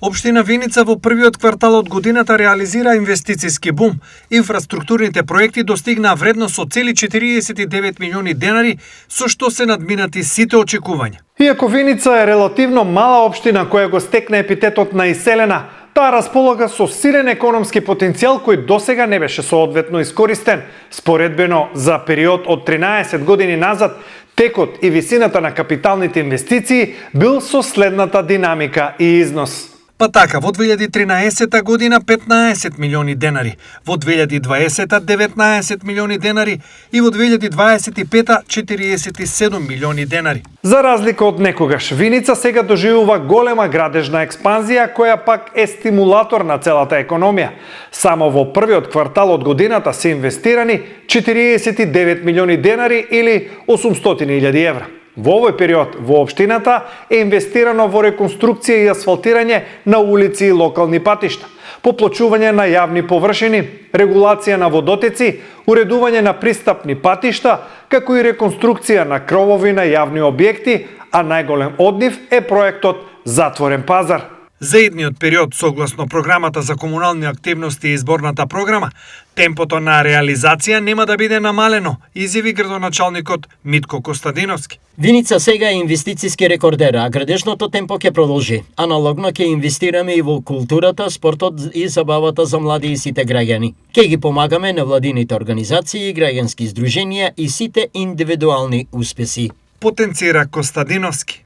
Општина Виница во првиот квартал од годината реализира инвестициски бум. Инфраструктурните проекти достигнаа вредност од цели 49 милиони денари, со што се надминати сите очекувања. Иако Виница е релативно мала општина која го стекна епитетот на иселена, таа располага со силен економски потенцијал кој досега не беше соодветно искористен. Споредбено за период од 13 години назад, текот и висината на капиталните инвестиции бил со следната динамика и износ. Па така, во 2013 година 15 милиони денари, во 2020 19 милиони денари и во 2025 47 милиони денари. За разлика од некогаш, Виница сега доживува голема градежна експанзија која пак е стимулатор на целата економија. Само во првиот квартал од годината се инвестирани 49 милиони денари или 800.000 евра. Во овој период во општината е инвестирано во реконструкција и асфалтирање на улици и локални патишта, поплочување на јавни површини, регулација на водотеци, уредување на пристапни патишта, како и реконструкција на кровови на јавни објекти, а најголем од нив е проектот Затворен пазар. За идниот период, согласно програмата за комунални активности и изборната програма, темпото на реализација нема да биде намалено, изјави градоначалникот Митко Костадиновски. Виница сега е инвестициски рекордер, а градежното темпо ќе продолжи. Аналогно ќе инвестираме и во културата, спортот и забавата за млади и сите граѓани. Ќе ги помагаме невладините организации, граѓански здруженија и сите индивидуални успеси. Потенцира Костадиновски.